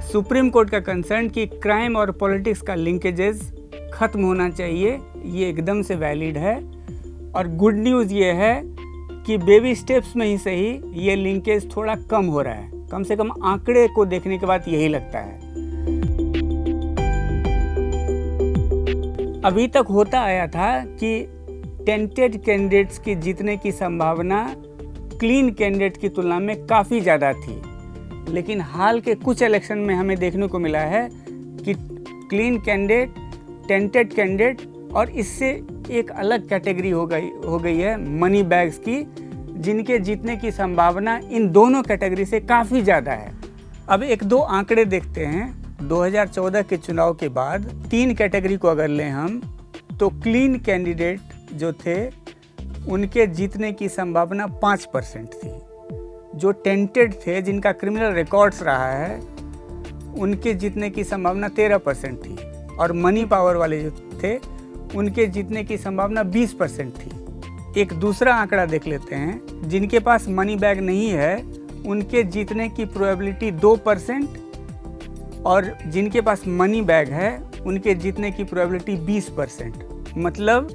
Supreme court का concern कि crime और पॉलिटिक्स का लिंकेजेस खत्म होना चाहिए, ये एकदम से वैलिड है। और गुड न्यूज़ ये है कि बेबी स्टेप्स में ही सही ये लिंकेज थोड़ा कम हो रहा है, कम से कम आंकड़े को देखने के बाद यही लगता है। अभी तक होता आया था कि टेंटेड कैंडिडेट्स की जीतने की संभावना क्लीन कैंडिडेट की तुलना में काफ़ी ज़्यादा थी, लेकिन हाल के कुछ इलेक्शन में हमें देखने को मिला है कि क्लीन कैंडिडेट, टेंटेड कैंडिडेट और इससे एक अलग कैटेगरी हो गई है मनी बैग्स की, जिनके जीतने की संभावना इन दोनों कैटेगरी से काफ़ी ज़्यादा है। अब एक दो आंकड़े देखते हैं। 2014 के चुनाव के बाद 3 कैटेगरी को अगर लें हम, तो क्लीन कैंडिडेट जो थे उनके जीतने की संभावना 5% थी। जो टेंटेड थे, जिनका क्रिमिनल रिकॉर्ड्स रहा है, उनके जीतने की संभावना 13% थी। और मनी पावर वाले जो थे उनके जीतने की संभावना 20% थी। एक दूसरा आंकड़ा देख लेते हैं। जिनके पास मनी बैग नहीं है उनके जीतने की प्रोबेबिलिटी 2% और जिनके पास मनी बैग है उनके जीतने की प्रोबेबिलिटी 20%। मतलब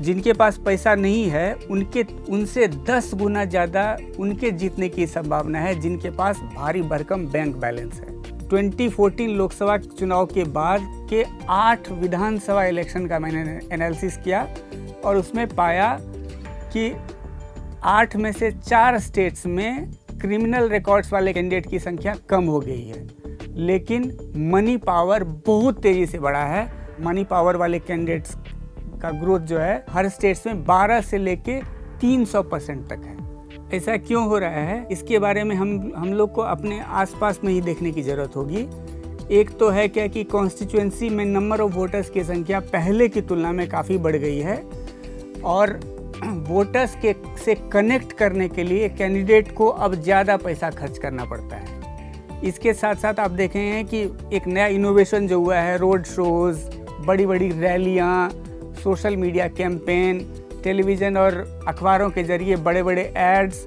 जिनके पास पैसा नहीं है उनसे 10 गुना ज़्यादा उनके जीतने की संभावना है जिनके पास भारी भरकम बैंक बैलेंस है। 2014 लोकसभा चुनाव के बाद के 8 विधानसभा इलेक्शन का मैंने एनालिसिस किया और उसमें पाया कि 8 में से 4 स्टेट्स में क्रिमिनल रिकॉर्ड्स वाले कैंडिडेट की संख्या कम हो गई है, लेकिन मनी पावर बहुत तेज़ी से बढ़ा है। मनी पावर वाले कैंडिडेट्स का ग्रोथ जो है हर स्टेट्स में 12 से लेके 300% तक है। ऐसा क्यों हो रहा है, इसके बारे में हम लोग को अपने आसपास में ही देखने की ज़रूरत होगी। एक तो है क्या कि कॉन्स्टिट्यूएंसी में नंबर ऑफ वोटर्स की संख्या पहले की तुलना में काफ़ी बढ़ गई है और वोटर्स से कनेक्ट करने के लिए कैंडिडेट को अब ज़्यादा पैसा खर्च करना पड़ता है। इसके साथ साथ आप देखें कि एक नया इनोवेशन जो हुआ है, रोड शोज़, बड़ी बड़ी रैलियाँ, सोशल मीडिया कैंपेन, टेलीविज़न और अखबारों के ज़रिए बड़े बड़े एड्स,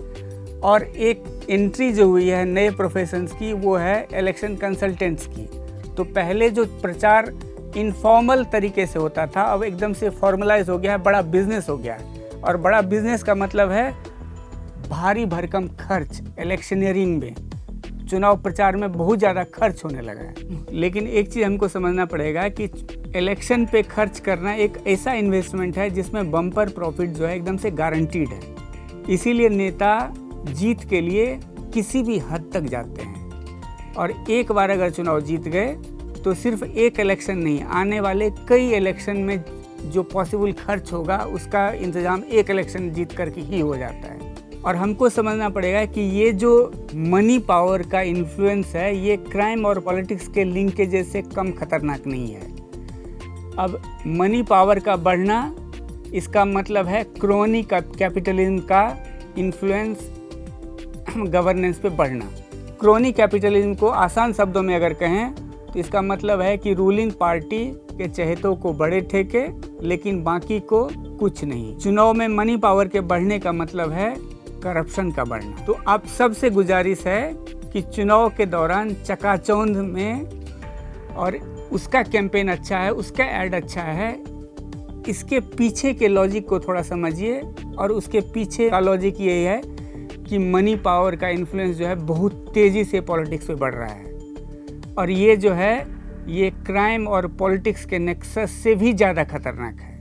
और एक एंट्री जो हुई है नए प्रोफेशंस की, वो है इलेक्शन कंसल्टेंट्स की। तो पहले जो प्रचार इनफॉर्मल तरीके से होता था, अब एकदम से फॉर्मलाइज हो गया है, बड़ा बिजनेस हो गया है। और बड़ा बिजनेस का मतलब है भारी भरकम खर्च। इलेक्शनियरिंग में, चुनाव प्रचार में बहुत ज़्यादा खर्च होने लगा है। लेकिन एक चीज़ हमको समझना पड़ेगा कि इलेक्शन पे खर्च करना एक ऐसा इन्वेस्टमेंट है जिसमें बम्पर प्रॉफिट जो है एकदम से गारंटीड है। इसीलिए नेता जीत के लिए किसी भी हद तक जाते हैं, और एक बार अगर चुनाव जीत गए तो सिर्फ एक इलेक्शन नहीं, आने वाले कई इलेक्शन में जो पॉसिबल खर्च होगा उसका इंतज़ाम एक इलेक्शन जीत करके ही हो जाता है। और हमको समझना पड़ेगा कि ये जो मनी पावर का इन्फ्लुएंस है, ये क्राइम और पॉलिटिक्स के लिंकेजेस से कम खतरनाक नहीं है। अब मनी पावर का बढ़ना, इसका मतलब है क्रोनी कैपिटलिज्म का इन्फ्लुएंस गवर्नेंस पे बढ़ना। क्रोनी कैपिटलिज्म को आसान शब्दों में अगर कहें तो इसका मतलब है कि रूलिंग पार्टी के चहेतों को बड़े ठेके, लेकिन बाकी को कुछ नहीं। चुनाव में मनी पावर के बढ़ने का मतलब है करप्शन का बढ़ना। तो आप सबसे गुजारिश है कि चुनाव के दौरान चकाचौंध में, और उसका कैंपेन अच्छा है, उसका ऐड अच्छा है, इसके पीछे के लॉजिक को थोड़ा समझिए। और उसके पीछे का लॉजिक यही है कि मनी पावर का इन्फ्लुएंस जो है बहुत तेज़ी से पॉलिटिक्स पे बढ़ रहा है, और ये जो है ये क्राइम और पॉलिटिक्स के नेक्सस से भी ज़्यादा खतरनाक है।